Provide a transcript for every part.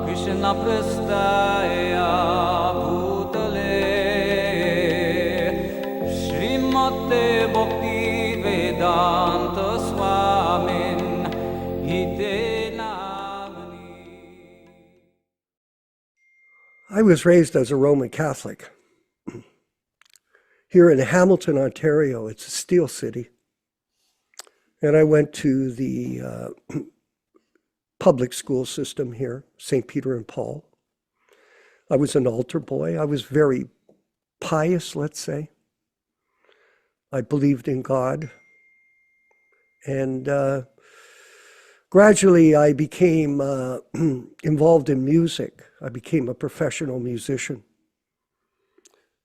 Krishna prastaya bhutale Srimate Bhakti Vedanta Swamin Hite Namani. I was raised as a Roman Catholic. Here in Hamilton, Ontario, it's a steel city. And I went to the public school system here, St. Peter and Paul. I was an altar boy. I was very pious, let's say. I believed in God. And gradually I became involved in music. I became a professional musician,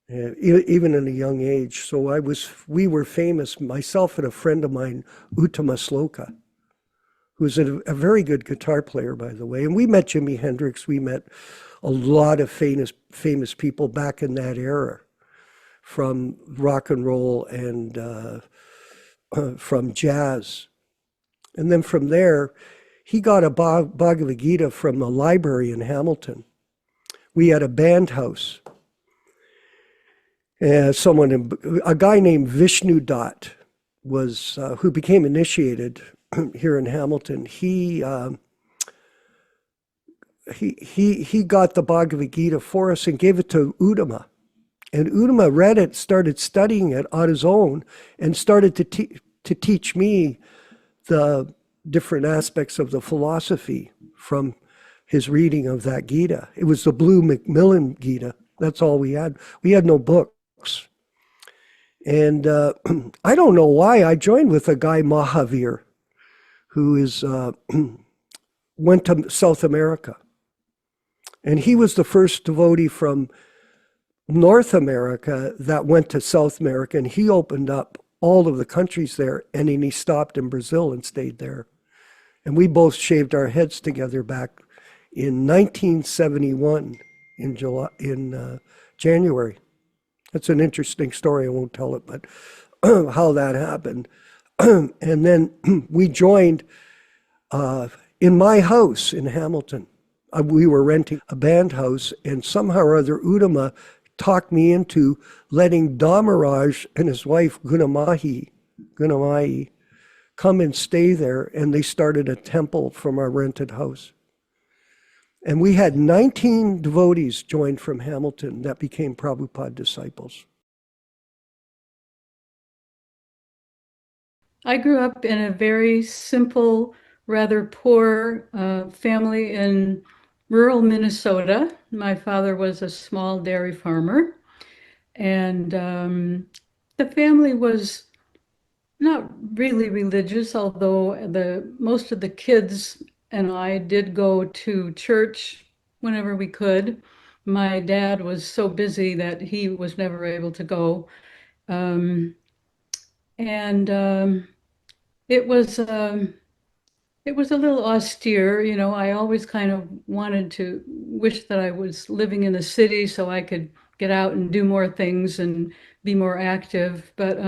even in a young age. So we were famous, myself and a friend of mine, Uttama Sloka, who's a very good guitar player, by the way. And we met Jimi Hendrix. We met a lot of famous people back in that era, from rock and roll and from jazz. And then from there, he got a Bhagavad Gita from the library in Hamilton. We had a band house. A guy named Vishnu Dutt was, who became initiated here in Hamilton. He got the Bhagavad Gita for us and gave it to Uttama. And Uttama read it, started studying it on his own, and started to teach me the different aspects of the philosophy from his reading of that Gita. It was the blue Macmillan Gita. That's all we had. We had no books. And I don't know why I joined with a guy, Mahavir, who went to South America. And he was the first devotee from North America that went to South America, and he opened up all of the countries there, and then he stopped in Brazil and stayed there. And we both shaved our heads together back in 1971 in January. That's an interesting story. I won't tell it, but how that happened. And then we joined in my house in Hamilton. We were renting a band house, and somehow or other Uttama talked me into letting Damaraj and his wife Gunamayi come and stay there, and they started a temple from our rented house. And we had 19 devotees joined from Hamilton that became Prabhupada disciples. I grew up in a very simple, rather poor family in rural Minnesota. My father was a small dairy farmer, and the family was not really religious, although most of the kids and I did go to church whenever we could. My dad was so busy that he was never able to go. It was a little austere, you know. I always kind of wanted to wish that I was living in the city so I could get out and do more things and be more active. But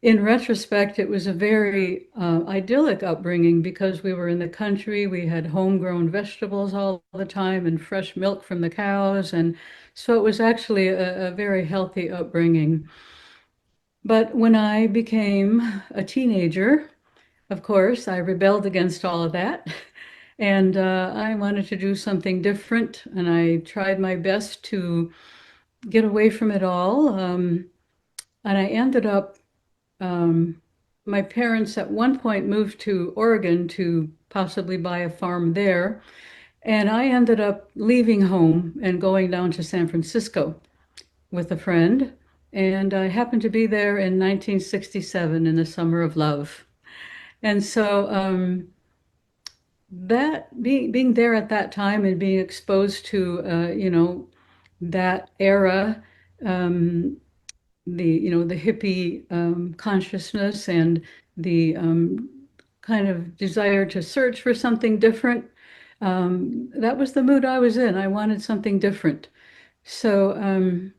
in retrospect, it was a very idyllic upbringing because we were in the country. We had homegrown vegetables all the time and fresh milk from the cows. And so it was actually a very healthy upbringing. But when I became a teenager, of course, I rebelled against all of that. And I wanted to do something different. And I tried my best to get away from it all. And I ended up, my parents at one point moved to Oregon to possibly buy a farm there. And I ended up leaving home and going down to San Francisco with a friend. And I happened to be there in 1967 in the summer of love. And so that being there at that time and being exposed to that era, the hippie consciousness and the kind of desire to search for something different, that was the mood I was in. I wanted something different. So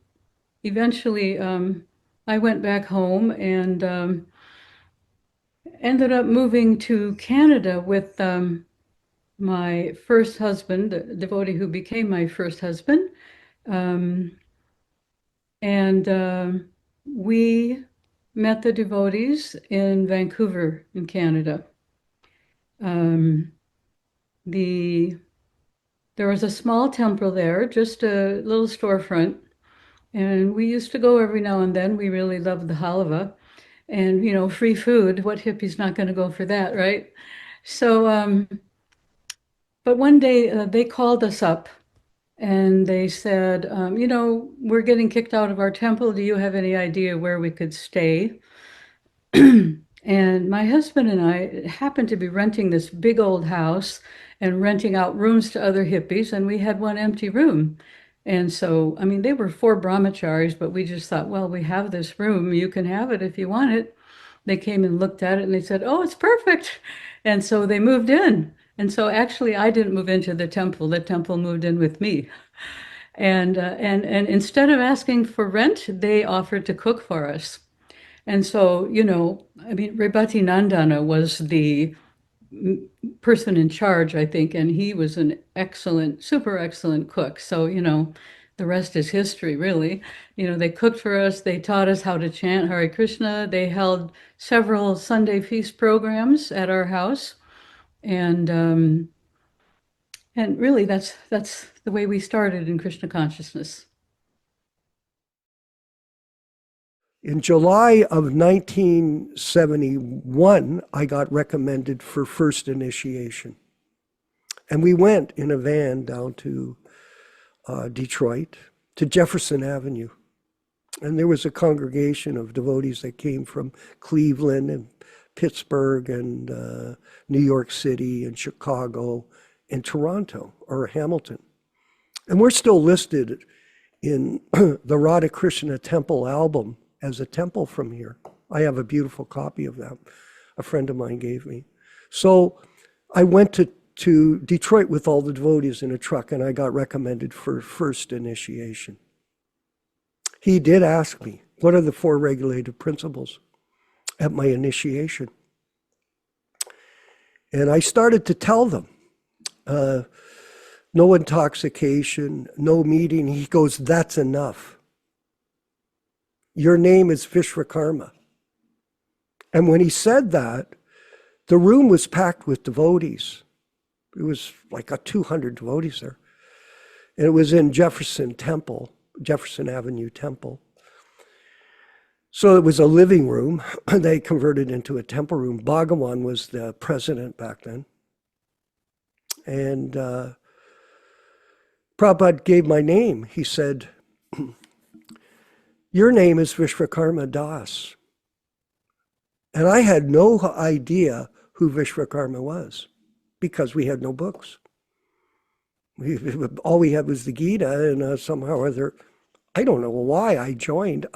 eventually I went back home and ended up moving to Canada with my first husband, the devotee who became my first husband. Um, and we met the devotees in Vancouver, in Canada. Um, the There was a small temple there, just a little storefront, and we used to go every now and then. We really loved the halava, and free food. What hippie's not going to go for that, right? So, but one day they called us up and they said, we're getting kicked out of our temple. Do you have any idea where we could stay? And my husband and I happened to be renting this big old house and renting out rooms to other hippies, and we had one empty room. And so, I mean, they were four brahmacharis, but we just thought, well, we have this room. You can have it if you want it. They came and looked at it and they said, oh, it's perfect. And so they moved in. And so actually, I didn't move into the temple moved in with me. And instead of asking for rent, they offered to cook for us. And so, I mean, Rebati Nandana was the person in charge, I think, and he was an excellent, super excellent cook. So, the rest is history, really. They cooked for us, they taught us how to chant Hare Krishna, they held several Sunday feast programs at our house. And really that's the way we started in Krishna consciousness. In July of 1971, I got recommended for first initiation. And we went in a van down to Detroit, to Jefferson Avenue. And there was a congregation of devotees that came from Cleveland and Pittsburgh and New York City and Chicago and Toronto or Hamilton. And we're still listed in the Radha Krishna Temple album as a temple from here. I have a beautiful copy of that a friend of mine gave me. So I went to Detroit with all the devotees in a truck, and I got recommended for first initiation. He did ask me, what are the four regulative principles at my initiation? And I started to tell them, no intoxication, no meeting. He goes, that's enough. Your name is Visvakarma. And when he said that, the room was packed with devotees. It was like 200 devotees there. And it was in Jefferson Avenue Temple. So it was a living room. They converted into a temple room. Bhagawan was the president back then. And Prabhupada gave my name. He said, your name is Visvakarma Das. And I had no idea who Visvakarma was because we had no books. All we had was the Gita, and somehow or other, I don't know why I joined.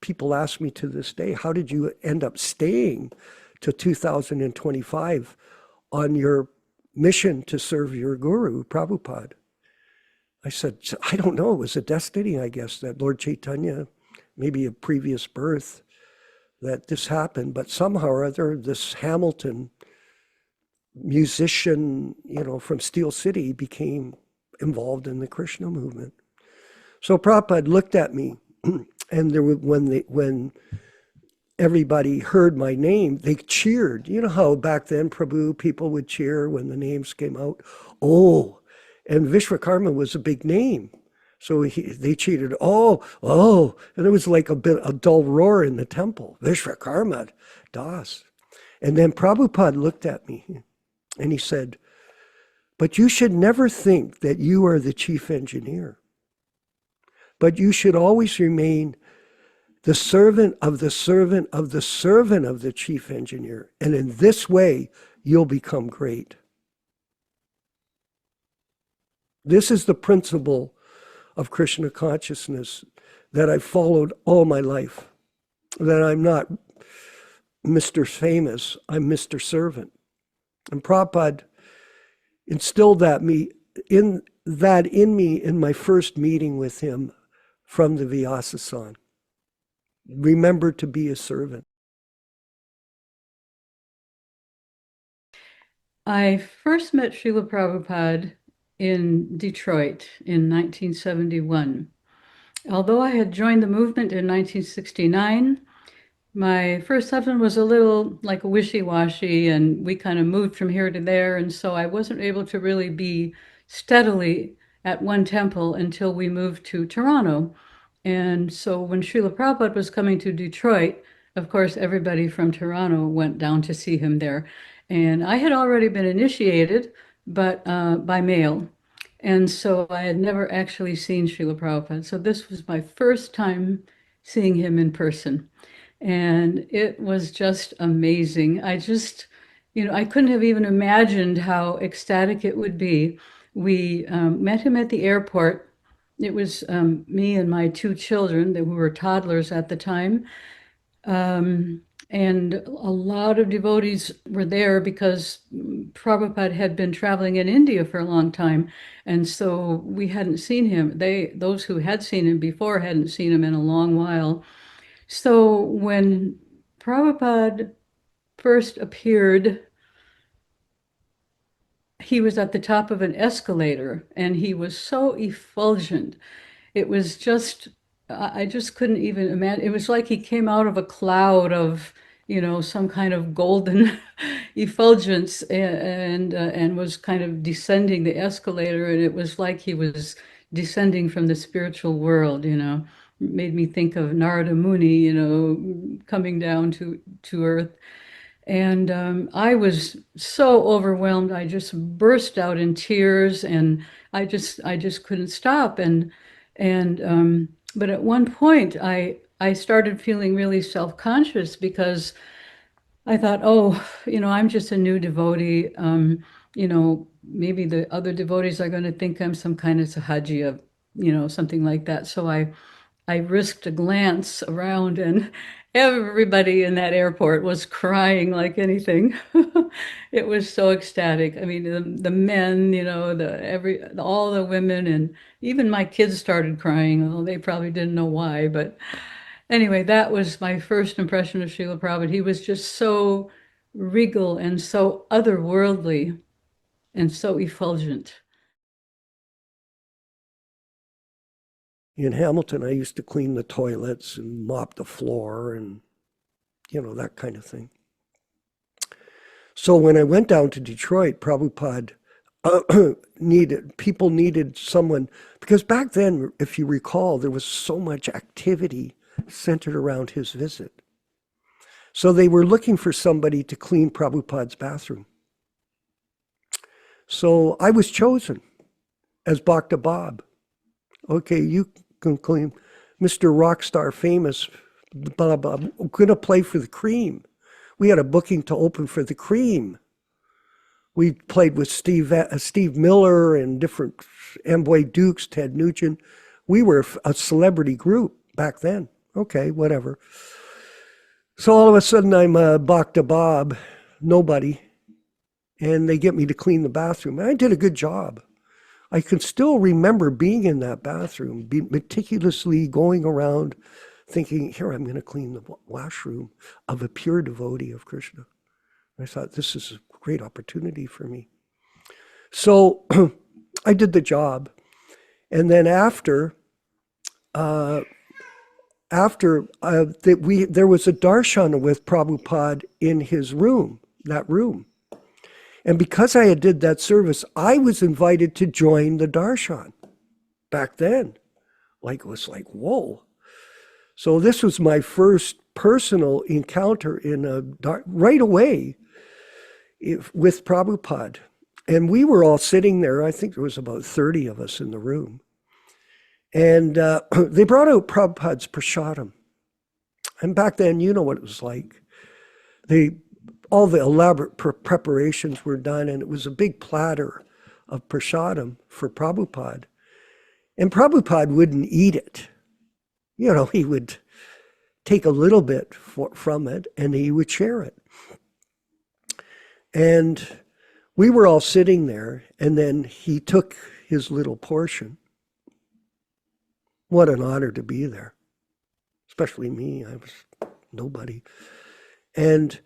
People ask me to this day, how did you end up staying to 2025 on your mission to serve your guru, Prabhupada? I said, I don't know. It was a destiny, I guess, that Lord Chaitanya, maybe a previous birth, that this happened. But somehow or other, this Hamilton musician, from Steel City became involved in the Krishna movement. So Prabhupada looked at me, and when everybody heard my name, they cheered. You know how back then, Prabhu, people would cheer when the names came out? Oh, and Visvakarma was a big name. So they cheated, oh, and there was like a dull roar in the temple. Visvakarma Das. And then Prabhupada looked at me and he said, but you should never think that you are the chief engineer. But you should always remain the servant of the servant of the servant of the chief engineer. And in this way, you'll become great. This is the principle of Krishna consciousness that I've followed all my life. That I'm not Mr. Famous, I'm Mr. Servant. And Prabhupada instilled in me in my first meeting with him from the Vyasa-san. remember to be a servant. I first met Srila Prabhupada in Detroit in 1971. Although I had joined the movement in 1969, my first husband was a little like wishy-washy, and we kind of moved from here to there, and so I wasn't able to really be steadily at one temple until we moved to Toronto. And so when Srila Prabhupada was coming to Detroit, of course, everybody from Toronto went down to see him there. And I had already been initiated, but by mail. And so I had never actually seen Srila Prabhupada. So this was my first time seeing him in person. And it was just amazing. I couldn't have even imagined how ecstatic it would be. We met him at the airport. It was me and my two children, who were toddlers at the time. And a lot of devotees were there because Prabhupada had been traveling in India for a long time. And so we hadn't seen him. Those who had seen him before hadn't seen him in a long while. So when Prabhupada first appeared, he was at the top of an escalator and he was so effulgent. It was just, I just couldn't even imagine. It was like he came out of a cloud of, some kind of golden effulgence and was kind of descending the escalator. And it was like he was descending from the spiritual world, made me think of Narada Muni, coming down to earth. And I was so overwhelmed. I just burst out in tears, and I just couldn't stop. But at one point, I started feeling really self-conscious because I thought, oh, I'm just a new devotee. Maybe the other devotees are going to think I'm some kind of sahaji, something like that. So I risked a glance around, and everybody in that airport was crying like anything. It was so ecstatic. I mean, the men, all the women, and even my kids started crying, although they probably didn't know why. But anyway, that was my first impression of Srila Prabhupada. He was just so regal and so otherworldly and so effulgent. In Hamilton, I used to clean the toilets and mop the floor and, that kind of thing. So when I went down to Detroit, Prabhupada people needed someone, because back then, if you recall, there was so much activity centered around his visit. So they were looking for somebody to clean Prabhupada's bathroom. So I was chosen as Bhakta Bob. Okay, you can clean Mr. Rockstar famous, blah, blah, going to play for the Cream. We had a booking to open for the Cream. We played with Steve Miller and different Amboy Dukes, Ted Nugent. We were a celebrity group back then. Okay, whatever. So all of a sudden I'm a Bhakta Bob, nobody, and they get me to clean the bathroom. And I did a good job. I can still remember being in that bathroom, meticulously going around thinking, here, I'm going to clean the washroom of a pure devotee of Krishna. I thought, this is a great opportunity for me. So I did the job. And then there was a darshan with Prabhupada in his room, that room. And because I had did that service, I was invited to join the darshan back then. It was like, whoa. So this was my first personal encounter right away with Prabhupada. And we were all sitting there. I think there was about 30 of us in the room. And they brought out Prabhupada's prasadam. And back then, you know what it was like. All the elaborate preparations were done, and it was a big platter of prasadam for Prabhupada. And Prabhupada wouldn't eat it. He would take a little bit from it, and he would share it. And we were all sitting there, and then he took his little portion. What an honor to be there. especially me. I was nobody. And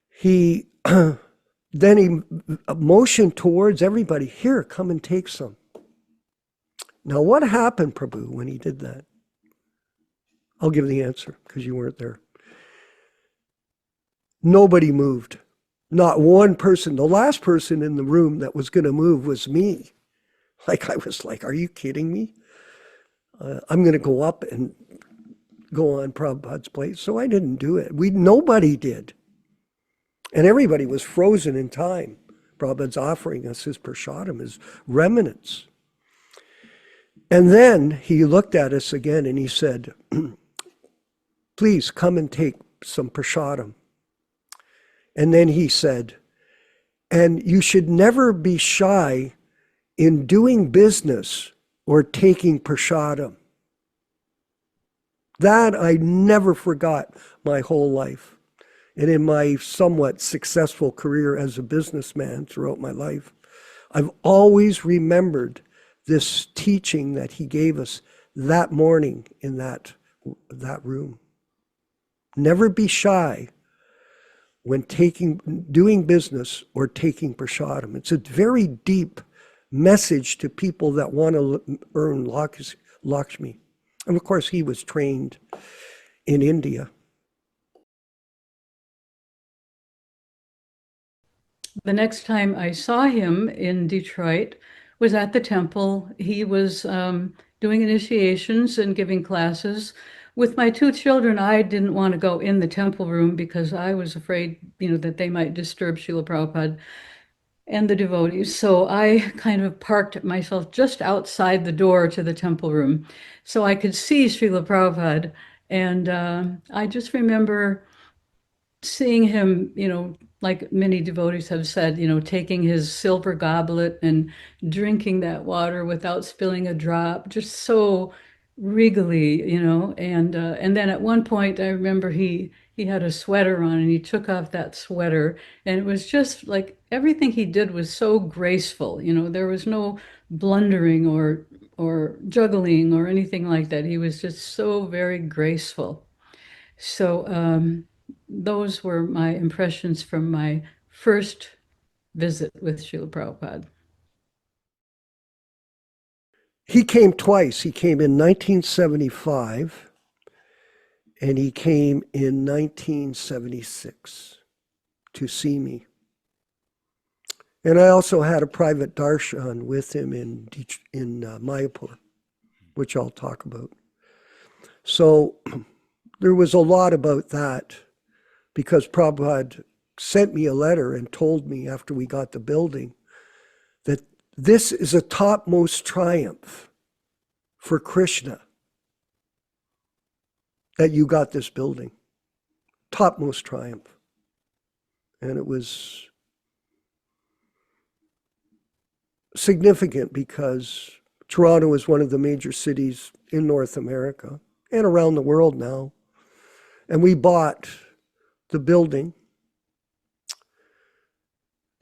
he then he motioned towards everybody, here, come and take some. Now, what happened, Prabhu, when he did that? I'll give the answer because you weren't there. Nobody moved. Not one person. The last person in the room that was going to move was me. Like, I was like, are you kidding me? I'm going to go up and go on Prabhupada's place. So I didn't do it. Nobody did. And everybody was frozen in time. Prabhupada's offering us his prasadam, his remnants. And then he looked at us again and he said, please come and take some prasadam. And then he said, and you should never be shy in doing business or taking prasadam. That I never forgot my whole life. And in my somewhat successful career as a businessman throughout my life, I've always remembered this teaching that he gave us that morning in that room. Never be shy when doing business or taking prasadam. It's a very deep message to people that want to earn Lakshmi. And of course, he was trained in India. The next time I saw him in Detroit was at the temple. He was doing initiations and giving classes. With my two children, I didn't want to go in the temple room because I was afraid, that they might disturb Srila Prabhupada and the devotees. So I kind of parked myself just outside the door to the temple room so I could see Srila Prabhupada. And I just remember seeing him, like many devotees have said, taking his silver goblet and drinking that water without spilling a drop, just so regally, and then at one point I remember he had a sweater on and he took off that sweater and it was just like everything he did was so graceful. There was no blundering or juggling or anything like that. He was just so very graceful. So those were my impressions from my first visit with Srila Prabhupada. He came twice. He came in 1975 and he came in 1976 to see me. And I also had a private darshan with him in Mayapur, which I'll talk about. So there was a lot about that because Prabhupada sent me a letter and told me after we got the building that this is a topmost triumph for Krishna that you got this building. Topmost triumph. And it was significant because Toronto is one of the major cities in North America and around the world now. And we bought the building.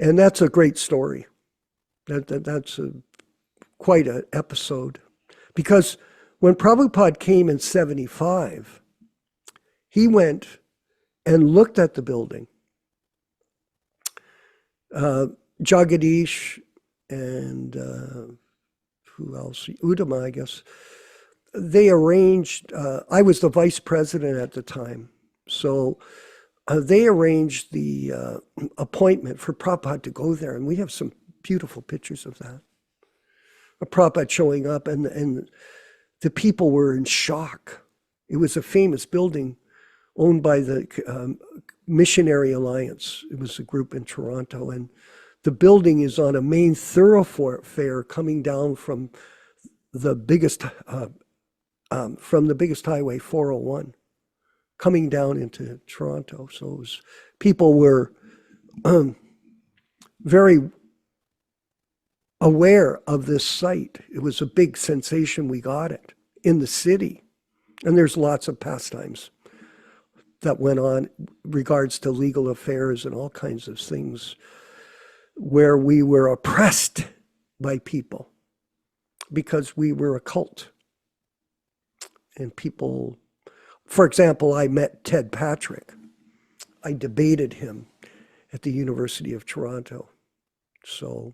And that's a great story. That's quite an episode. Because when Prabhupada came in 75, he went and looked at the building. Jagadish and who else? Udama, I guess. They arranged, I was the vice president at the time. So they arranged the appointment for Prabhupada to go there. And we have some beautiful pictures of that. Prabhupada showing up and the people were in shock. It was a famous building owned by the Missionary Alliance. It was a group in Toronto. And the building is on a main thoroughfare coming down from the biggest highway, 401, coming down into Toronto. So people were very aware of this site. It was a big sensation. We got it in the city. And there's lots of pastimes that went on regards to legal affairs and all kinds of things where we were oppressed by people because we were a cult. And people For example, I met Ted Patrick. I debated him at the University of Toronto. So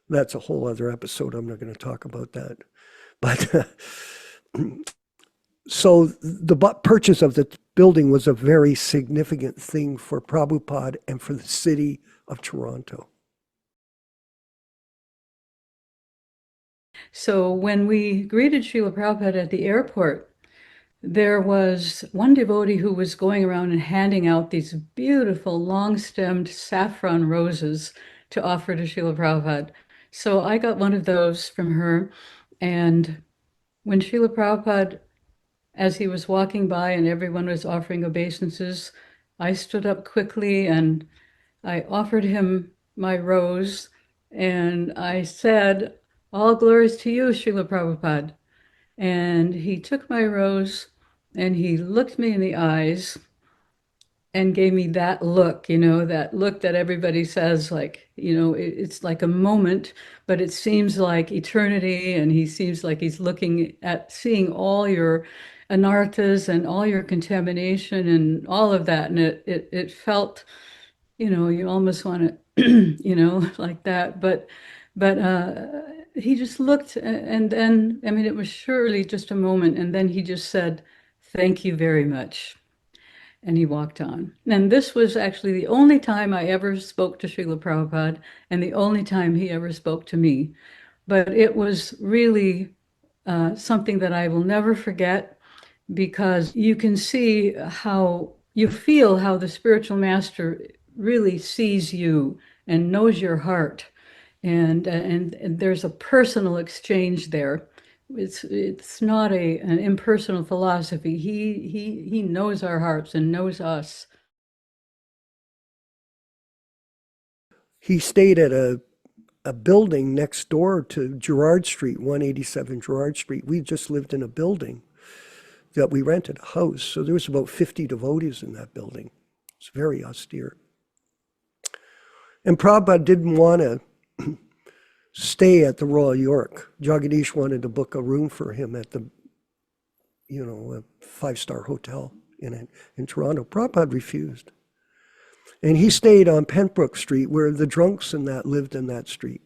that's a whole other episode. I'm not going to talk about that. But so the purchase of the building was a very significant thing for Prabhupada and for the city of Toronto. So when we greeted Srila Prabhupada at the airport, there was one devotee who was going around and handing out these beautiful long-stemmed saffron roses to offer to Srila Prabhupada. So I got one of those from her. And when Srila Prabhupada, as he was walking by and everyone was offering obeisances, I stood up quickly and I offered him my rose. And I said, "All glories to you, Srila Prabhupada." And he took my rose and he looked me in the eyes and gave me that look, that look that everybody says, like, it's like a moment, but it seems like eternity. And he seems like he's seeing all your anarthas and all your contamination and all of that. And it felt, you almost want to, like that. But he just looked, and then, I mean, it was surely just a moment. And then he just said, "Thank you very much." And he walked on. And this was actually the only time I ever spoke to Srila Prabhupada and the only time he ever spoke to me. But it was really something that I will never forget, because you can see you feel how the spiritual master really sees you and knows your heart. And there's a personal exchange there. It's not an impersonal philosophy. He knows our hearts and knows us. He stayed at a building next door to Gerrard Street, 187 Gerrard Street. We just lived in a building that we rented, a house. So there was about 50 devotees in that building. It's very austere. And Prabhupada didn't want to stay at the Royal York. Jagadish wanted to book a room for him at the, a five-star hotel in Toronto. Prabhupada refused. And he stayed on Pembroke Street, where the drunks and that lived in that street.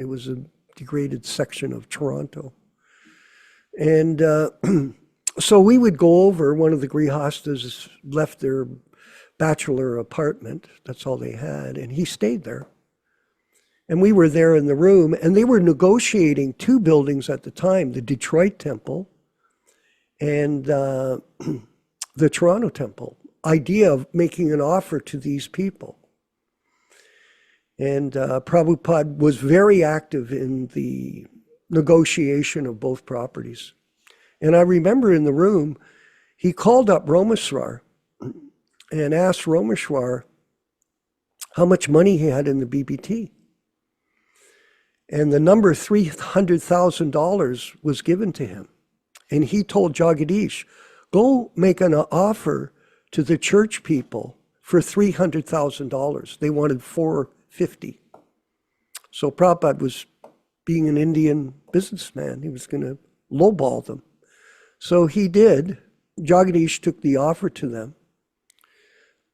It was a degraded section of Toronto. And so we would go over. One of the grihastas left their bachelor apartment. That's all they had. And he stayed there. And we were there in the room, and they were negotiating two buildings at the time, the Detroit Temple and the Toronto Temple. Idea of making an offer to these people. And Prabhupada was very active in the negotiation of both properties. And I remember in the room, he called up Romeshwar and asked Romeshwar how much money he had in the BBT. And the number $300,000 was given to him. And he told Jagadish, "Go make an offer to the church people for $300,000. They wanted $450,000. So Prabhupada was, being an Indian businessman, he was going to lowball them. So he did. Jagadish took the offer to them.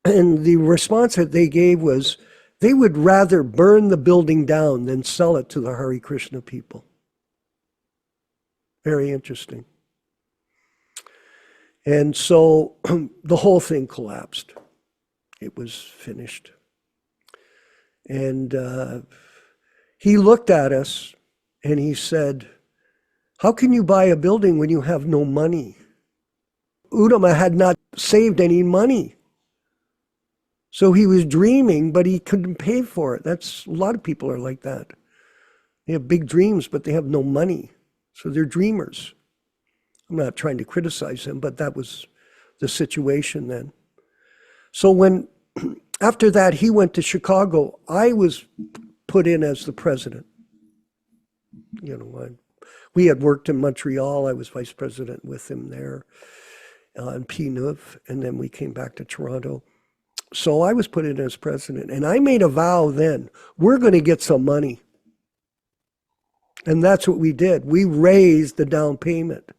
And the response that they gave was, they would rather burn the building down than sell it to the Hare Krishna people. Very interesting. And so the whole thing collapsed. It was finished. And he looked at us and he said, "How can you buy a building when you have no money?" Uttama had not saved any money. So he was dreaming, but he couldn't pay for it. A lot of people are like that. They have big dreams, but they have no money. So they're dreamers. I'm not trying to criticize him, but that was the situation then. So after that, he went to Chicago. I was put in as the president. We had worked in Montreal. I was vice president with him there in P9, and then we came back to Toronto. So I was put in as president, and I made a vow then, we're going to get some money. And that's what we did. We raised the down payment.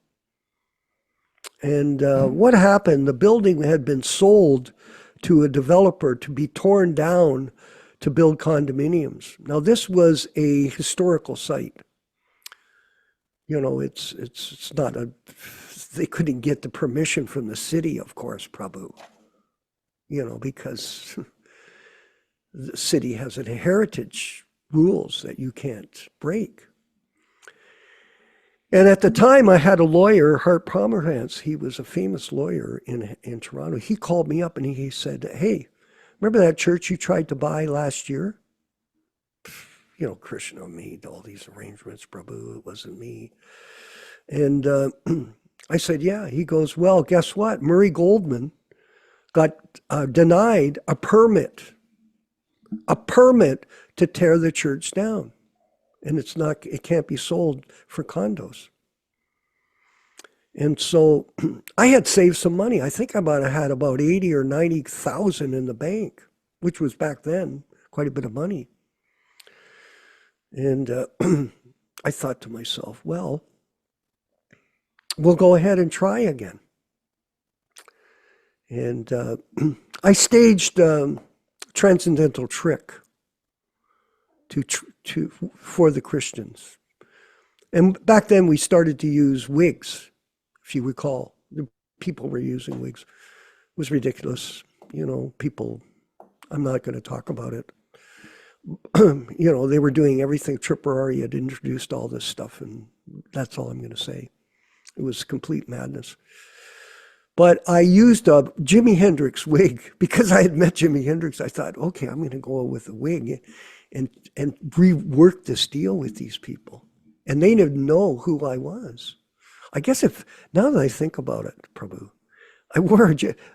And what happened? The building had been sold to a developer to be torn down to build condominiums. Now, this was a historical site. You know, it's not a. They couldn't get the permission from the city, of course, Prabhu. You know, because the city has an heritage rules that you can't break. And at the time, I had a lawyer, Hart Pomerantz. He was a famous lawyer in Toronto. He called me up and he said, "Hey, remember that church you tried to buy last year? You know, Krishna made all these arrangements, Prabhu. It wasn't me." And I said, "Yeah." He goes, "Well, guess what? Murray Goldman got denied a permit to tear the church down. And it can't be sold for condos." And so I had saved some money. I think I had about 80 or 90,000 in the bank, which was back then quite a bit of money. And I thought to myself, well, we'll go ahead and try again. And I staged a transcendental trick for the Christians. And back then we started to use wigs, if you recall. The people were using wigs. It was ridiculous. You know, people, I'm not going to talk about it. You know, they were doing everything. Tripurari had introduced all this stuff, and that's all I'm going to say. It was complete madness. But I used a Jimi Hendrix wig because I had met Jimi Hendrix. I thought, okay, I'm going to go with a wig and rework this deal with these people. And they didn't know who I was. I guess now that I think about it, Prabhu,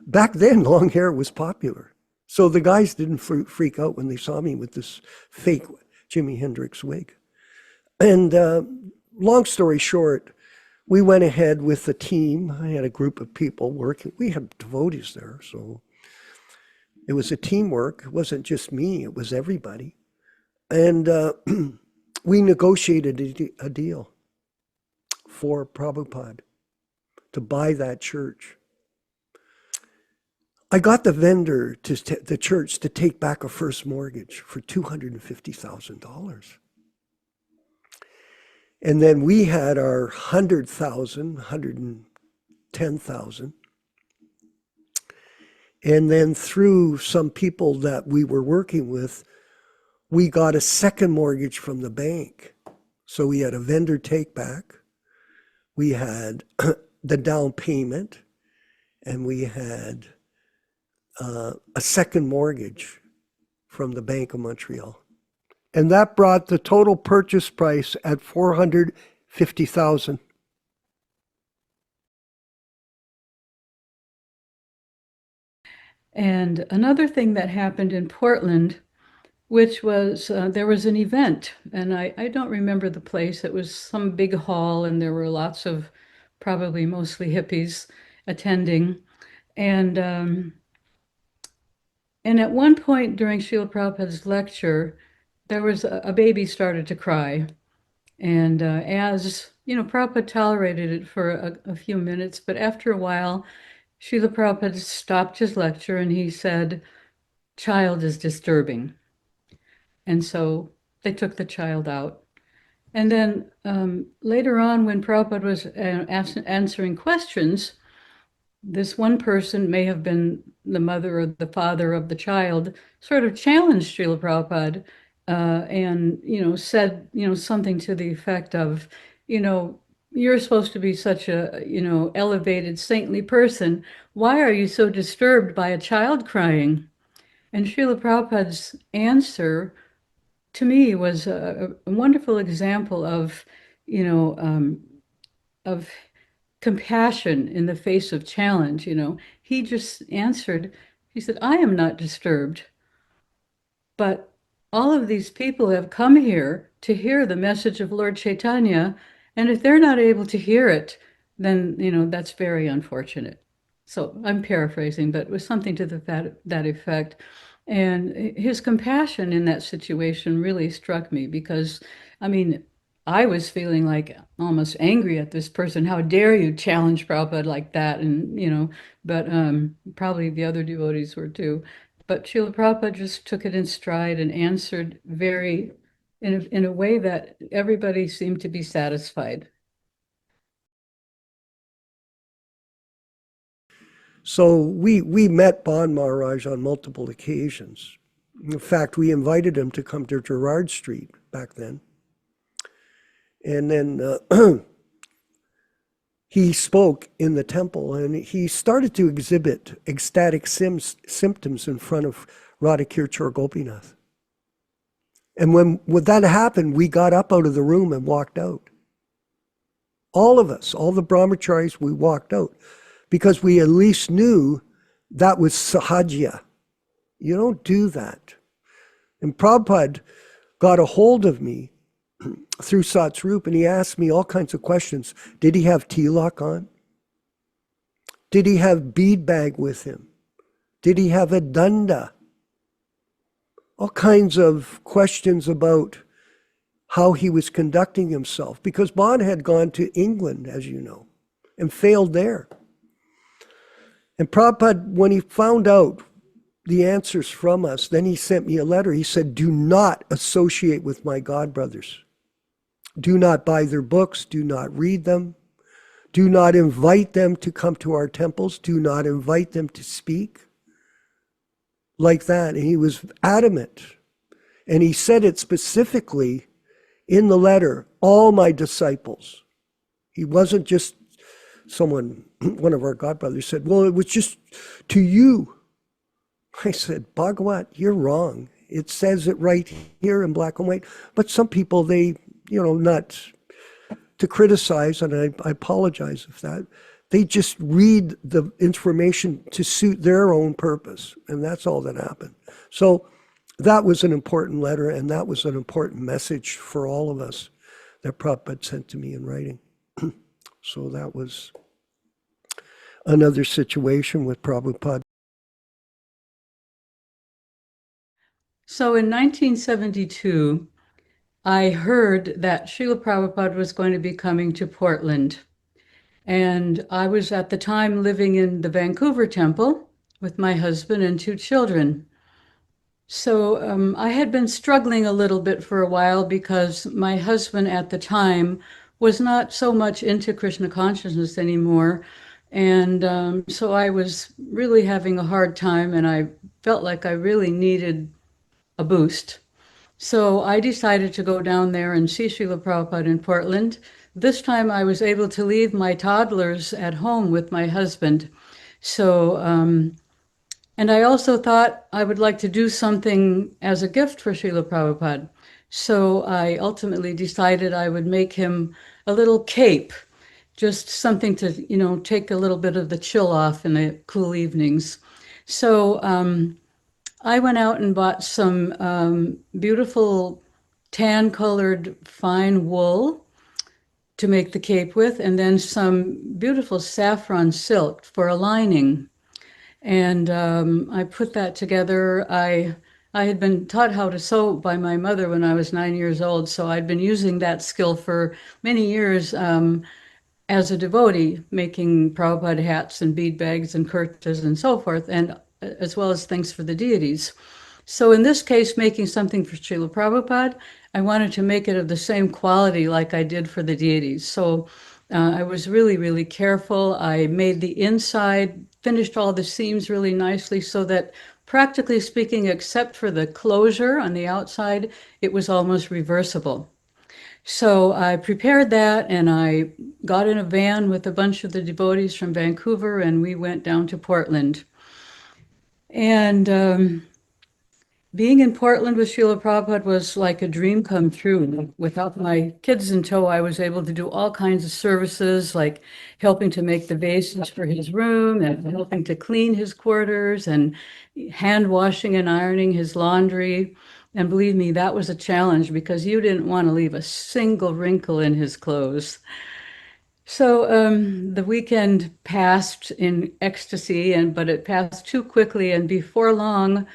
back then long hair was popular. So the guys didn't freak out when they saw me with this fake Jimi Hendrix wig. And long story short, we went ahead with the team. I had a group of people working. We had devotees there, so it was a teamwork. It wasn't just me, it was everybody. And we negotiated a deal for Prabhupada to buy that church. I got the vendor the church to take back a first mortgage for $250,000. And then we had our 100,000, 110,000. And then through some people that we were working with, we got a second mortgage from the bank. So we had a vendor take back, we had the down payment, and we had a second mortgage from the Bank of Montreal. And that brought the total purchase price at $450,000. And another thing that happened in Portland, which was there was an event, and I don't remember the place. It was some big hall, and there were lots of probably mostly hippies attending. And at one point during Srila Prabhupada's lecture, there was a baby started to cry. And as you know, Prabhupada tolerated it for a few minutes, but after a while, Srila Prabhupada stopped his lecture and he said, "Child is disturbing." And so they took the child out. And then later on, when Prabhupada was answering questions, this one person may have been the mother or the father of the child, sort of challenged Srila Prabhupada and, said, something to the effect of, you're supposed to be such a, elevated, saintly person. Why are you so disturbed by a child crying? And Srila Prabhupada's answer to me was a wonderful example of, of compassion in the face of challenge. He just answered, he said, "I am not disturbed, but all of these people have come here to hear the message of Lord Chaitanya, and if they're not able to hear it, then, that's very unfortunate." So I'm paraphrasing, but it was something to that effect. And his compassion in that situation really struck me because, I mean, I was feeling like almost angry at this person. How dare you challenge Prabhupada like that? And, but probably the other devotees were too. But Srila Prabhupada just took it in stride and answered in a way that everybody seemed to be satisfied. So we met Bon Maharaj on multiple occasions. In fact, we invited him to come to Gerrard Street back then. And then he spoke in the temple, and he started to exhibit ecstatic symptoms in front of Radhakirti Gopinath. And when that happened, we got up out of the room and walked out. All of us, all the brahmacharis, we walked out because we at least knew that was sahajya. You don't do that. And Prabhupada got a hold of me through Satsrup, and he asked me all kinds of questions. Did he have tilak on? Did he have bead bag with him? Did he have a danda? All kinds of questions about how he was conducting himself, because Bon had gone to England, as you know, and failed there. And Prabhupada, when he found out the answers from us, then he sent me a letter. He said, do not associate with my godbrothers. Do not buy their books. Do not read them. Do not invite them to come to our temples. Do not invite them to speak. Like that. And he was adamant. And he said it specifically in the letter, all my disciples. He wasn't just someone, one of our godbrothers said, well, it was just to you. I said, Bhagavat, you're wrong. It says it right here in black and white. But some people, they, not to criticize, and I apologize if that, they just read the information to suit their own purpose. And that's all that happened. So that was an important letter, and that was an important message for all of us that Prabhupada sent to me in writing. So that was another situation with Prabhupada. So in 1972, I heard that Srila Prabhupada was going to be coming to Portland. And I was at the time living in the Vancouver temple with my husband and 2 children. So I had been struggling a little bit for a while because my husband at the time was not so much into Krishna consciousness anymore. And so I was really having a hard time, and I felt like I really needed a boost. So I decided to go down there and see Srila Prabhupada in Portland. This time I was able to leave my toddlers at home with my husband. So, and I also thought I would like to do something as a gift for Srila Prabhupada. So I ultimately decided I would make him a little cape, just something to, take a little bit of the chill off in the cool evenings. So I went out and bought some beautiful tan-colored fine wool to make the cape with, and then some beautiful saffron silk for a lining. And I put that together. I had been taught how to sew by my mother when I was 9 years old, so I'd been using that skill for many years as a devotee, making Prabhupada hats and bead bags and kurtas and so forth, and as well as things for the deities. So in this case, making something for Srila Prabhupada, I wanted to make it of the same quality like I did for the deities. So I was really, really careful. I made the inside, finished all the seams really nicely so that, practically speaking, except for the closure on the outside, it was almost reversible. So I prepared that, and I got in a van with a bunch of the devotees from Vancouver, and we went down to Portland. And being in Portland with Srila Prabhupada was like a dream come true. Without my kids in tow, I was able to do all kinds of services, like helping to make the vases for his room and helping to clean his quarters and hand washing and ironing his laundry. And believe me, that was a challenge because you didn't want to leave a single wrinkle in his clothes. So the weekend passed in ecstasy, but it passed too quickly. And before long,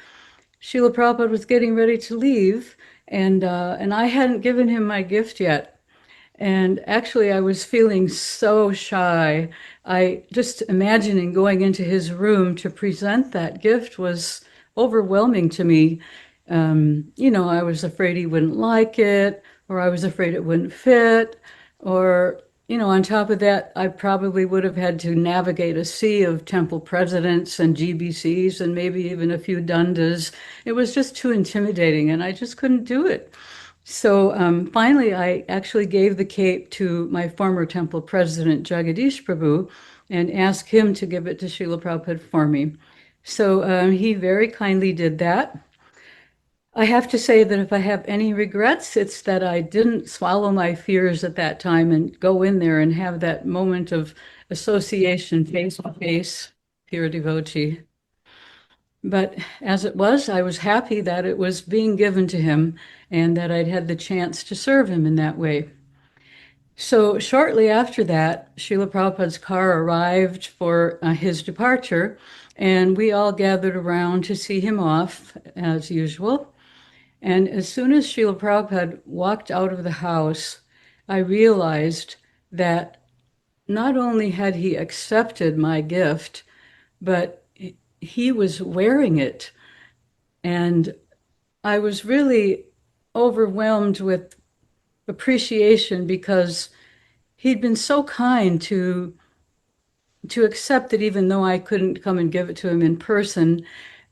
Srila Prabhupada was getting ready to leave, and I hadn't given him my gift yet. And actually, I was feeling so shy. I just imagining going into his room to present that gift was overwhelming to me. I was afraid he wouldn't like it, or I was afraid it wouldn't fit, or, on top of that, I probably would have had to navigate a sea of temple presidents and GBCs and maybe even a few dundas. It was just too intimidating, and I just couldn't do it. So finally, I actually gave the cape to my former temple president, Jagadish Prabhu, and asked him to give it to Srila Prabhupada for me. So he very kindly did that. I have to say that if I have any regrets, it's that I didn't swallow my fears at that time and go in there and have that moment of association face to face, pure devotee. But as it was, I was happy that it was being given to him and that I'd had the chance to serve him in that way. So shortly after that, Srila Prabhupada's car arrived for his departure, and we all gathered around to see him off as usual. And as soon as Srila Prabhupada walked out of the house, I realized that not only had he accepted my gift, but he was wearing it. And I was really overwhelmed with appreciation because he'd been so kind to accept it, even though I couldn't come and give it to him in person.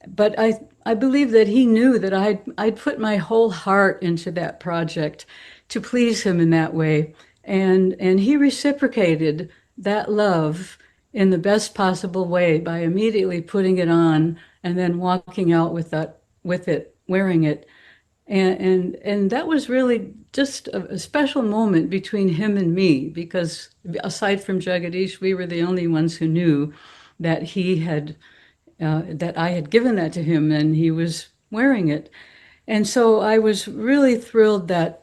But I believe that he knew that I'd put my whole heart into that project to please him in that way. And he reciprocated that love in the best possible way by immediately putting it on and then walking out with it, wearing it. And that was really just a special moment between him and me, because aside from Jagadish, we were the only ones who knew that that I had given that to him and he was wearing it. And so I was really thrilled that,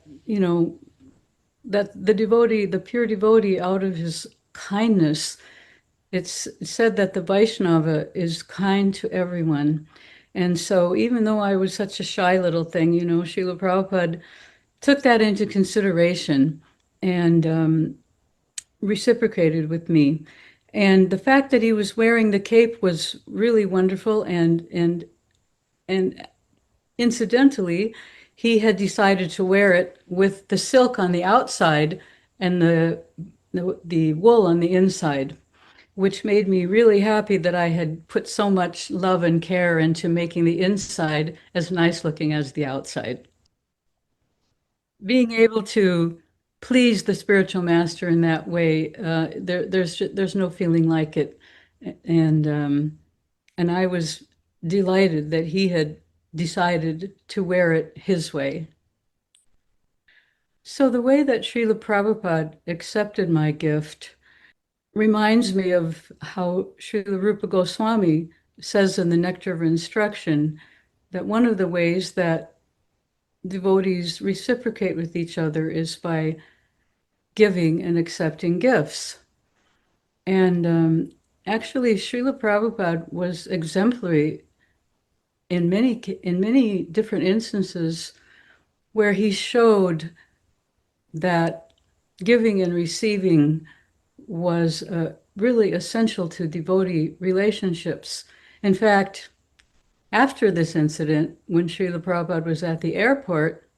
that the pure devotee, out of his kindness, it's said that the Vaishnava is kind to everyone. And so even though I was such a shy little thing, Srila Prabhupada took that into consideration and reciprocated with me. And the fact that he was wearing the cape was really wonderful. And incidentally, he had decided to wear it with the silk on the outside and the wool on the inside, which made me really happy that I had put so much love and care into making the inside as nice looking as the outside. Being able to please the spiritual master in that way, there's no feeling like it. And and I was delighted that he had decided to wear it his way. So the way that Srila Prabhupada accepted my gift reminds me of how Srila Rupa Goswami says in the Nectar of Instruction that one of the ways that devotees reciprocate with each other is by giving and accepting gifts. And actually, Srila Prabhupada was exemplary in many different instances where he showed that giving and receiving was really essential to devotee relationships. In fact, after this incident, when Srila Prabhupada was at the airport,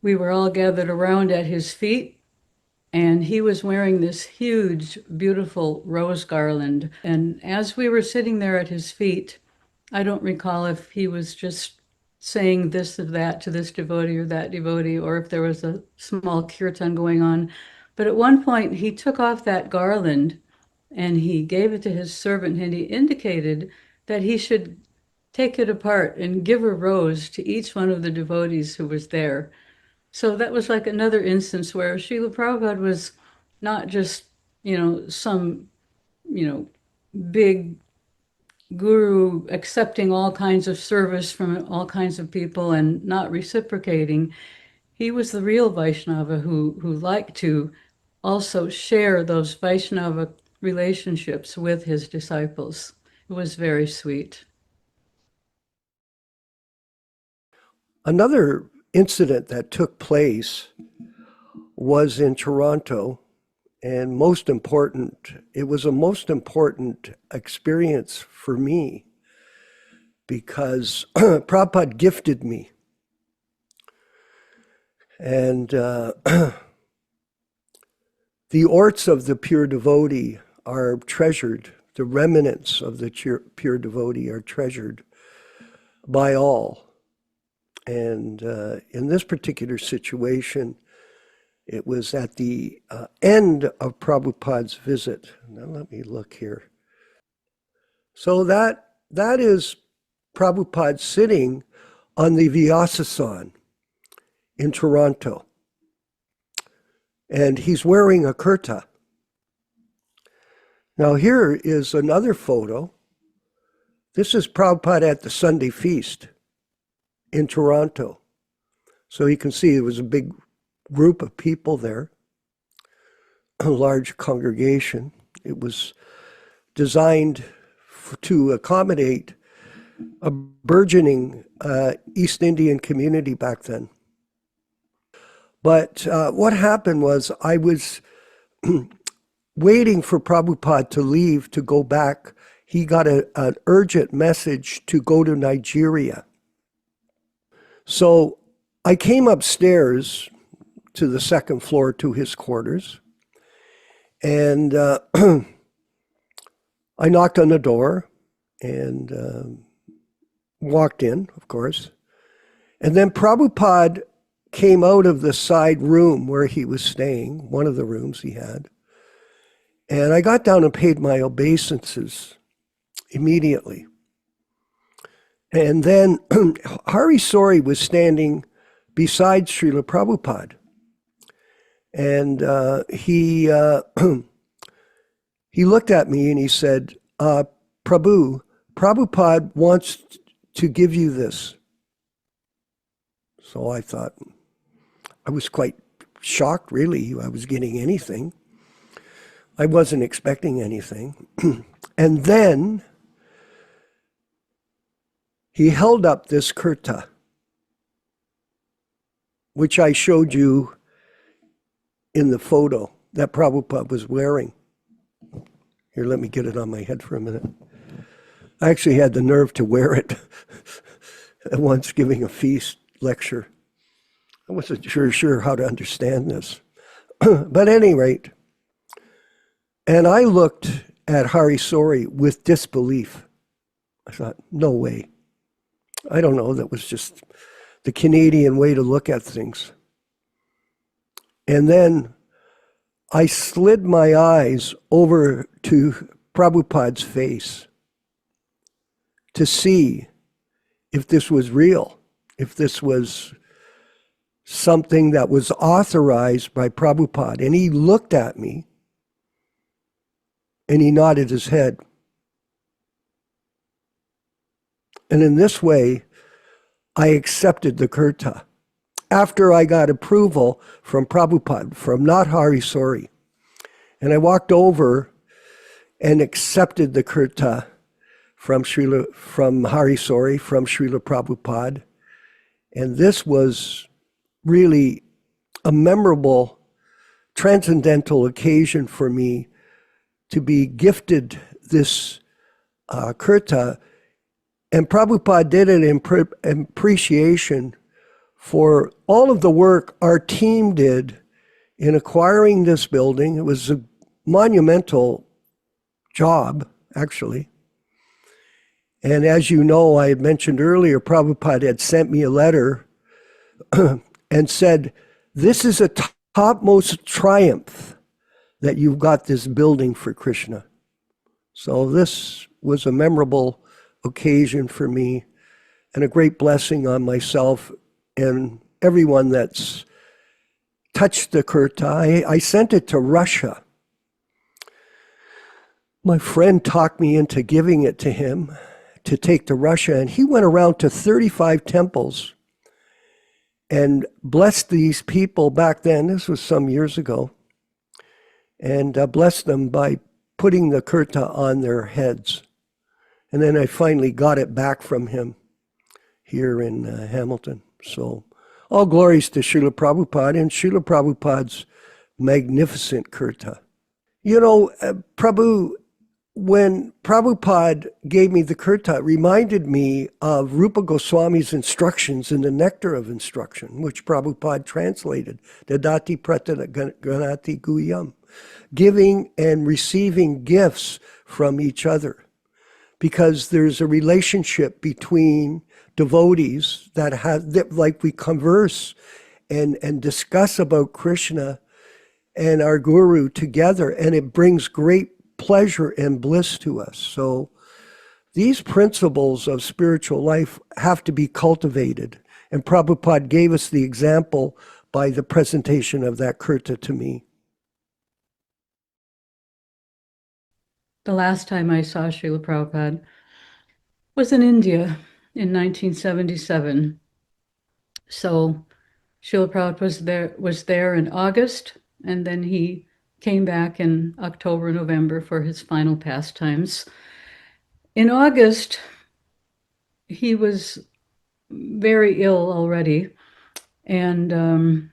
we were all gathered around at his feet, and he was wearing this huge, beautiful rose garland. And as we were sitting there at his feet, I don't recall if he was just saying this or that to this devotee or that devotee, or if there was a small kirtan going on. But at one point, he took off that garland and he gave it to his servant, and he indicated that he should take it apart and give a rose to each one of the devotees who was there. So that was like another instance where Srila Prabhupada was not just, some, big guru accepting all kinds of service from all kinds of people and not reciprocating. He was the real Vaishnava who liked to also share those Vaishnava relationships with his disciples. It was very sweet. Another incident that took place was in Toronto. And most important, it was a most important experience for me because Prabhupada gifted me. And the orts of the pure devotee are treasured. The remnants of the pure devotee are treasured by all. And in this particular situation, it was at the end of Prabhupada's visit. Now let me look here. So that is Prabhupada sitting on the Vyasasana in Toronto. And he's wearing a kurta. Now here is another photo. This is Prabhupada at the Sunday feast in Toronto. So you can see there was a big group of people there, a large congregation. It was designed to accommodate a burgeoning East Indian community back then. But what happened was I was waiting for Prabhupada to leave to go back. He got an urgent message to go to Nigeria. So I came upstairs to the second floor to his quarters, and I knocked on the door and walked in, of course. And then Prabhupada came out of the side room where he was staying, one of the rooms he had, and I got down and paid my obeisances immediately. And then Hari Sori was standing beside Srila Prabhupada. And he looked at me and he said, Prabhupada wants to give you this. So I thought, I was quite shocked, really. I was getting anything. I wasn't expecting anything. And then he held up this kurta, which I showed you in the photo that Prabhupada was wearing. Here, let me get it on my head for a minute. I actually had the nerve to wear it once giving a feast lecture. I wasn't sure how to understand this. But at any rate, and I looked at Hari Sori with disbelief. I thought, no way. I don't know, that was just the Canadian way to look at things. And then I slid my eyes over to Prabhupada's face to see if this was real, if this was something that was authorized by Prabhupada. And he looked at me and he nodded his head. And in this way, I accepted the kurta after I got approval from Prabhupada, from not Hari Sori. And I walked over and accepted the kurta from Hari Sori, from Srila Prabhupada. And this was really a memorable, transcendental occasion for me to be gifted this kurta. And Prabhupada did it in appreciation for all of the work our team did in acquiring this building. It was a monumental job, actually. And as you know, I had mentioned earlier, Prabhupada had sent me a letter and said, this is a topmost triumph that you've got this building for Krishna. So this was a memorable occasion for me and a great blessing on myself and everyone that's touched the kurta. I sent it to Russia. My friend talked me into giving it to him to take to Russia, and he went around to 35 temples and blessed these people back then. This was some years ago, and blessed them by putting the kurta on their heads. And then I finally got it back from him here in Hamilton. So All glories to Srila Prabhupada and Srila Prabhupada's magnificent kirta. You know, Prabhu, when Prabhupada gave me the kirta, it reminded me of Rupa Goswami's instructions in the Nectar of Instruction, which Prabhupada translated, Dadati Pratana Ganati Guyam, giving and receiving gifts from each other. Because there's a relationship between devotees that like we converse and discuss about Krishna and our guru together, and it brings great pleasure and bliss to us. So these principles of spiritual life have to be cultivated. And Prabhupada gave us the example by the presentation of that kirta to me. The last time I saw Srila Prabhupada was in India in 1977. So Srila Prabhupada was there in August, and then he came back in October, November for his final pastimes. In August, he was very ill already, and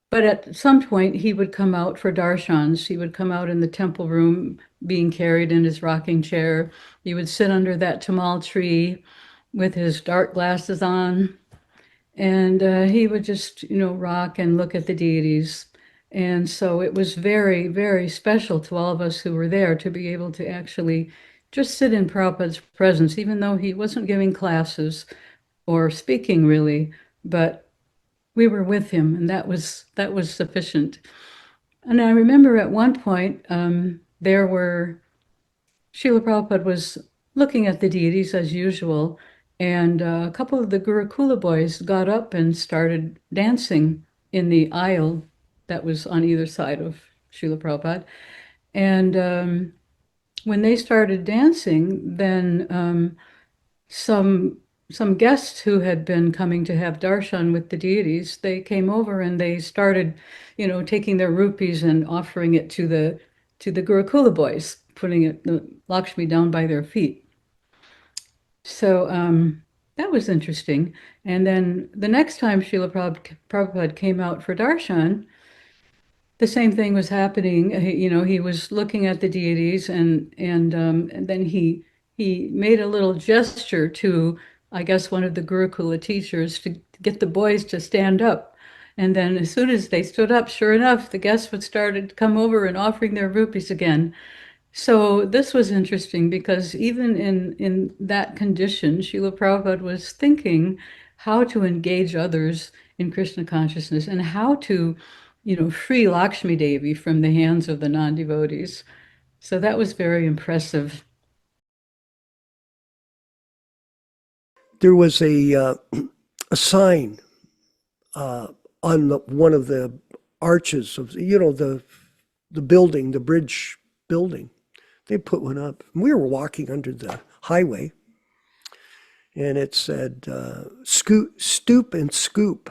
but at some point he would come out for darshans. He would come out in the temple room being carried in his rocking chair. He would sit under that tamal tree with his dark glasses on, and he would just, rock and look at the deities. And so it was very, very special to all of us who were there to be able to actually just sit in Prabhupada's presence, even though he wasn't giving classes or speaking really, but we were with him, and that was sufficient. And I remember at one point there were Srila Prabhupada was looking at the deities as usual, and a couple of the Gurukula boys got up and started dancing in the aisle that was on either side of Srila Prabhupada. And when they started dancing, then some guests who had been coming to have darshan with the deities, they came over and they started, taking their rupees and offering it to the Gurukula boys, putting the Lakshmi down by their feet. So that was interesting. And then the next time Srila Prabhupada came out for darshan, the same thing was happening. He was looking at the deities, and then he made a little gesture to, I guess, one of the Gurukula teachers to get the boys to stand up. And then as soon as they stood up, sure enough, the guests would started to come over and offering their rupees again. So this was interesting because even in that condition, Srila Prabhupada was thinking how to engage others in Krishna consciousness and how to, free Lakshmi Devi from the hands of the non-devotees. So that was very impressive. There was a sign on one of the arches of the building, the bridge building. They put one up. We were walking under the highway, and it said, stoop and scoop.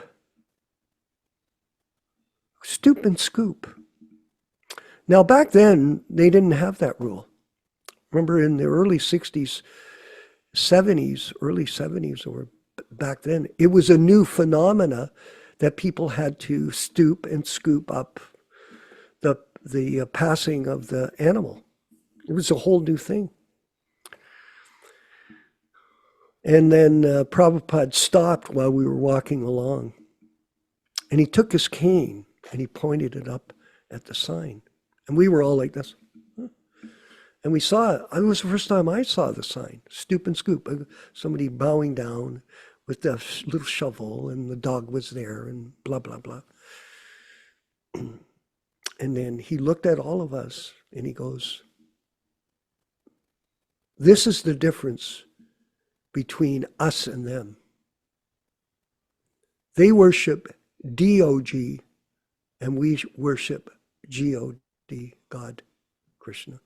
Stoop and scoop. Now, back then, they didn't have that rule. Remember in the early 60s, 70s, early 70s, or back then, it was a new phenomena that people had to stoop and scoop up the passing of the animal. It was a whole new thing. And then Prabhupada stopped while we were walking along. And he took his cane and he pointed it up at the sign. And we were all like this. And we saw it. It was the first time I saw the sign, stoop and scoop. Somebody bowing down with the little shovel, and the dog was there, and blah, blah, blah. And then he looked at all of us and he goes, this is the difference between us and them. They worship D-O-G, and we worship G-O-D, God, Krishna.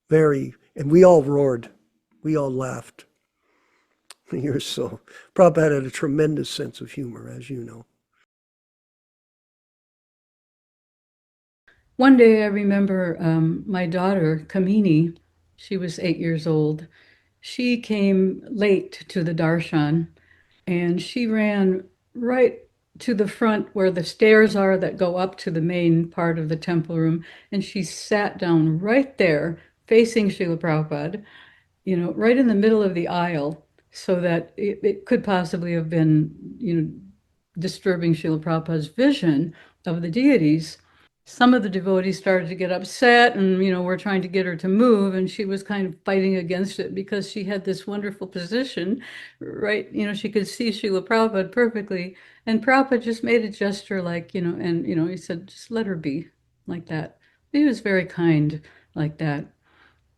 And we all roared. We all laughed. Prabhupada had a tremendous sense of humor, as you know. One day I remember my daughter, Kamini, she was 8 years old. she came late to the darshan, and she ran right to the front where the stairs are that go up to the main part of the temple room, and she sat down right there facing Srila Prabhupada, right in the middle of the aisle, so that it could possibly have been, disturbing Srila Prabhupada's vision of the deities. Some of the devotees started to get upset and, were trying to get her to move, and she was kind of fighting against it because she had this wonderful position, right? She could see Srila Prabhupada perfectly. And Prabhupada just made a gesture like, and, he said, just let her be like that. He was very kind like that.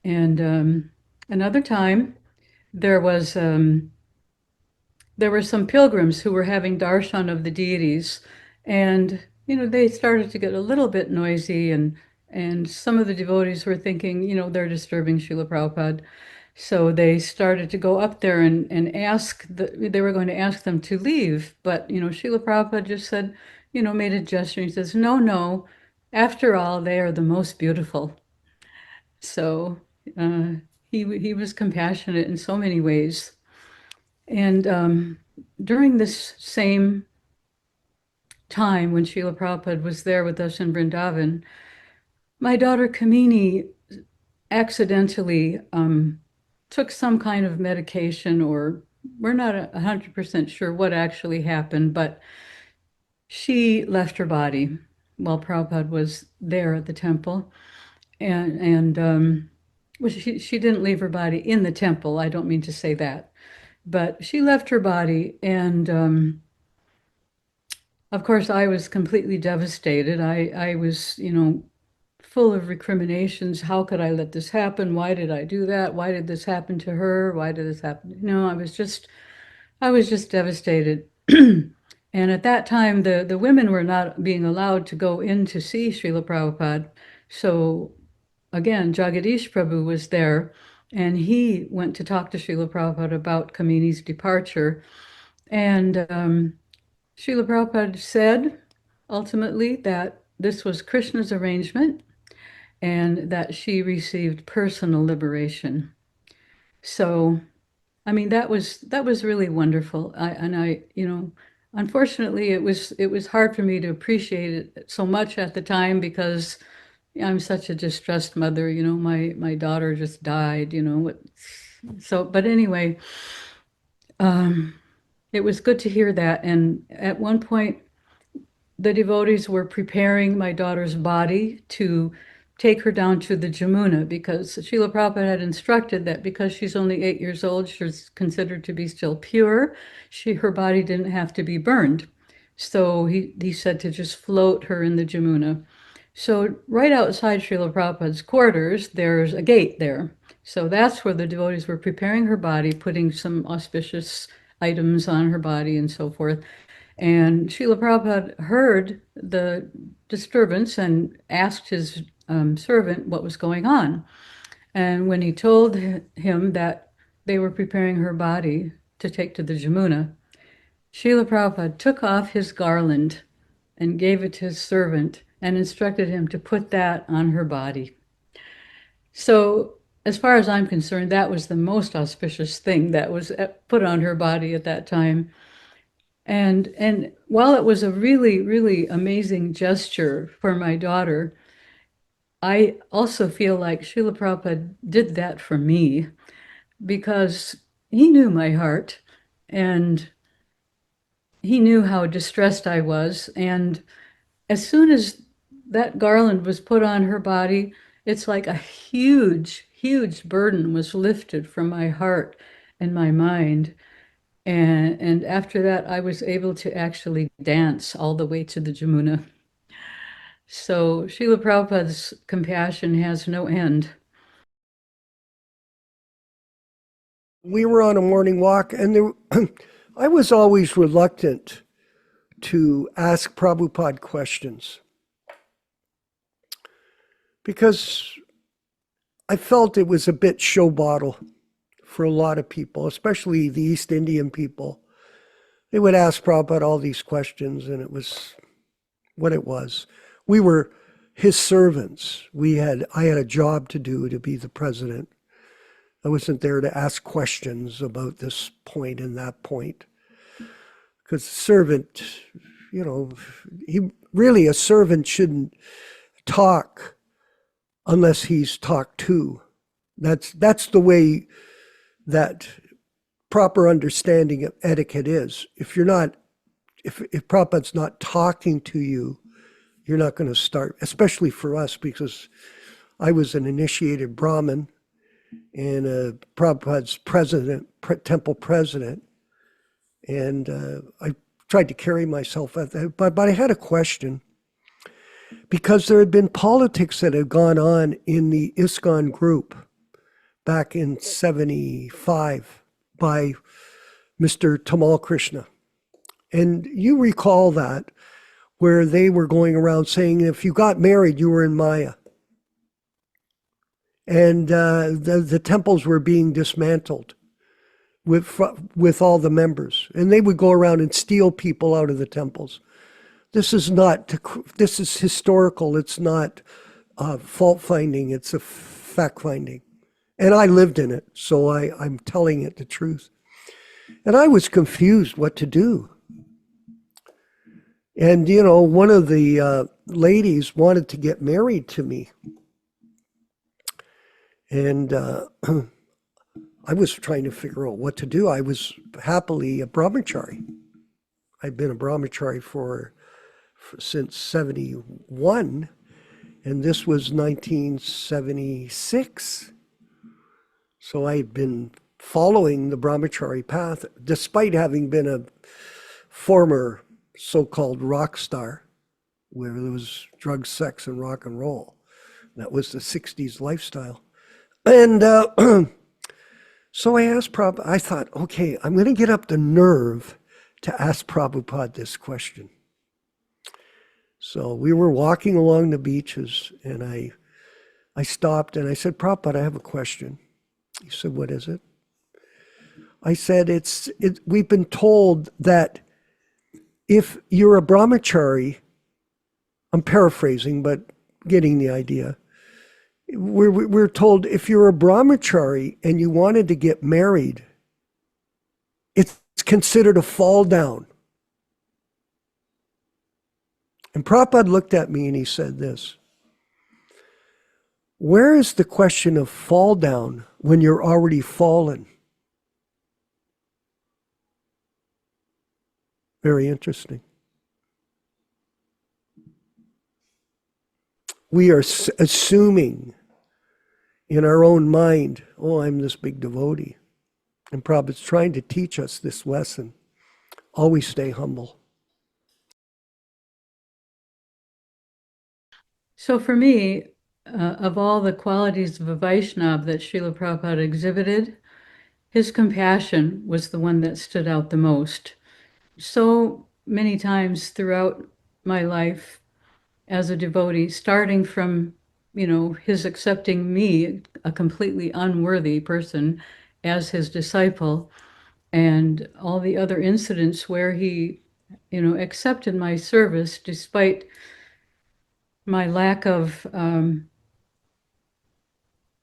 And another time, there was there were some pilgrims who were having darshan of the deities, and they started to get a little bit noisy, and some of the devotees were thinking, they're disturbing Srila Prabhupada. So they started to go up there and they were going to ask them to leave, but Srila Prabhupada just said, made a gesture. He says, no, no, after all, they are the most beautiful. So uh, he was compassionate in so many ways. And during this same time when Srila Prabhupada was there with us in Vrindavan, my daughter Kamini accidentally took some kind of medication, or we're not 100% sure what actually happened, but she left her body while Prabhupada was there at the temple. And well, she didn't leave her body in the temple. I don't mean to say that. But she left her body, and of course, I was completely devastated. I was, full of recriminations. How could I let this happen? Why did I do that? Why did this happen to her? Why did this happen? I was just devastated. And at that time, the women were not being allowed to go in to see Srila Prabhupada. So again, Jagadish Prabhu was there, and he went to talk to Srila Prabhupada about Kamini's departure. And Srila Prabhupada said ultimately that this was Krishna's arrangement and that she received personal liberation. So, I mean, that was really wonderful. Unfortunately, it was hard for me to appreciate it so much at the time because I'm such a distressed mother. My daughter just died. So, but anyway, it was good to hear that. And at one point, the devotees were preparing my daughter's body to take her down to the Jamuna, because Srila Prabhupada had instructed that because she's only 8 years old, she's considered to be still pure. Her body didn't have to be burned. So he said to just float her in the Jamuna. So right outside Srila Prabhupada's quarters, there's a gate there. So that's where the devotees were preparing her body, putting some auspicious items on her body and so forth. And Srila Prabhupada heard the disturbance and asked his servant what was going on. And when he told him that they were preparing her body to take to the Jamuna, Srila Prabhupada took off his garland and gave it to his servant and instructed him to put that on her body. So, as far as I'm concerned, that was the most auspicious thing that was put on her body at that time. And while it was a really, really amazing gesture for my daughter, I also feel like Srila Prabhupada did that for me because he knew my heart and he knew how distressed I was. And as soon as that garland was put on her body, it's like a huge, huge burden was lifted from my heart and my mind. And after that, I was able to actually dance all the way to the Jamuna. So Srila Prabhupada's compassion has no end. We were on a morning walk, and I was always reluctant to ask Prabhupada questions because I felt it was a bit show bottle for a lot of people, especially the East Indian people. They would ask Prabhupada all these questions, and it was what it was. We were his servants. I had a job to do to be the president. I wasn't there to ask questions about this point and that point. Because the servant, you know, a servant shouldn't talk unless he's talked to. That's the way that proper understanding of etiquette is. If Prabhupada's not talking to you, you're not going to start, especially for us, because I was an initiated Brahmin and Prabhupada's temple president, and I tried to carry myself at that. But I had a question, because there had been politics that had gone on in the ISKCON group back in 75 by Mr. Tamal Krishna. And you recall that, where they were going around saying if you got married, you were in Maya. And the temples were being dismantled with all the members. And they would go around and steal people out of the temples. This is historical. It's not fault finding. It's a fact finding. And I lived in it, so I'm telling it the truth. And I was confused what to do. And, you know, one of the ladies wanted to get married to me. And I was trying to figure out what to do. I was happily a brahmachari. I'd been a brahmachari since 71, and this was 1976. So I had been following the brahmachari path, despite having been a former so-called rock star, where there was drugs, sex, and rock and roll. That was the 60s lifestyle. And so I asked Prabhupada, I thought, okay, I'm going to get up the nerve to ask Prabhupada this question. So we were walking along the beaches, and I stopped and I said, Prabhupada, I have a question. He said, what is it? I said, we've been told that if you're a brahmachari, I'm paraphrasing, but getting the idea. We're told if you're a brahmachari and you wanted to get married, it's considered a fall down. And Prabhupada looked at me and he said this: where is the question of fall down when you're already fallen? Very interesting. We are assuming in our own mind, oh, I'm this big devotee. And Prabhupada's trying to teach us this lesson. Always stay humble. So for me, of all the qualities of a Vaishnava that Srila Prabhupada exhibited, his compassion was the one that stood out the most. So many times throughout my life as a devotee, starting from, his accepting me, a completely unworthy person, as his disciple, and all the other incidents where he, accepted my service despite my lack of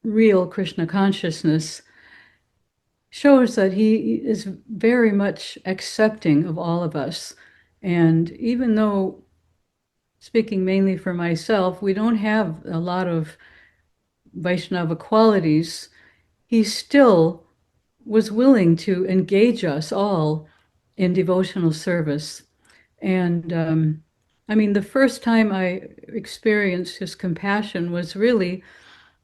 real Krishna consciousness, shows that he is very much accepting of all of us. And even though, speaking mainly for myself, we don't have a lot of Vaishnava qualities, he still was willing to engage us all in devotional service. And the first time I experienced his compassion was really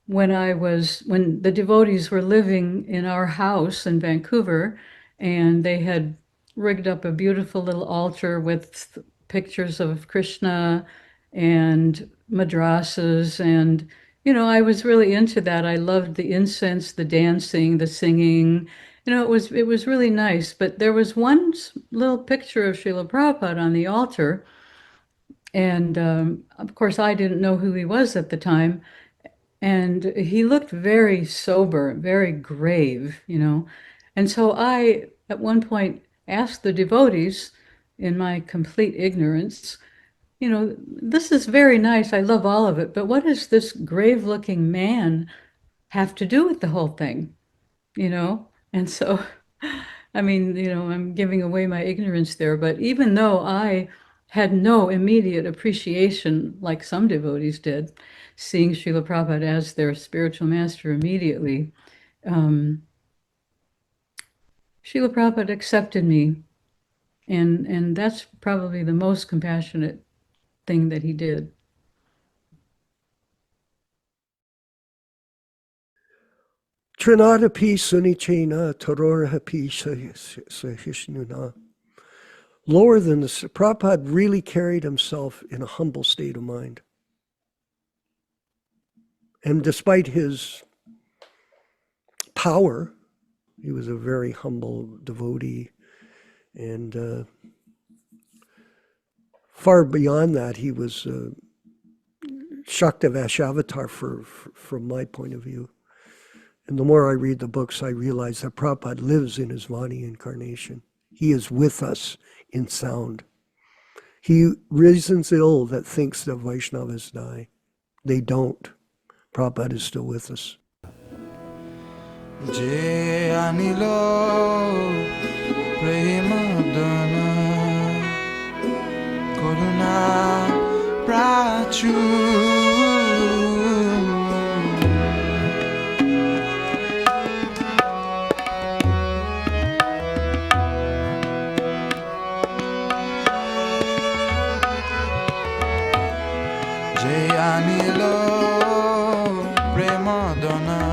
when the devotees were living in our house in Vancouver, and they had rigged up a beautiful little altar with pictures of Krishna and madrasas. And, I was really into that. I loved the incense, the dancing, the singing. It was really nice. But there was one little picture of Srila Prabhupada on the altar. And of course, I didn't know who he was at the time. And he looked very sober, very grave, And so I, at one point, asked the devotees, in my complete ignorance, this is very nice. I love all of it. But what does this grave-looking man have to do with the whole thing? And so, I mean, I'm giving away my ignorance there, but even though I had no immediate appreciation like some devotees did, seeing Srila Prabhupada as their spiritual master immediately, um, Srila Prabhupada accepted me, and that's probably the most compassionate thing that he did. Trinadapi sunichena tarorahapi sahishnuna. Lower than the Prabhupada really carried himself in a humble state of mind. And despite his power, he was a very humble devotee. And far beyond that, he was Shakta Vashyavatar from my point of view. And the more I read the books, I realize that Prabhupada lives in his Vani incarnation. He is with us in sound. He reasons ill that thinks that Vaishnavas die. They don't. Prabhupada is still with us. Je anilo premadana Karuna prachu Je anilo premadana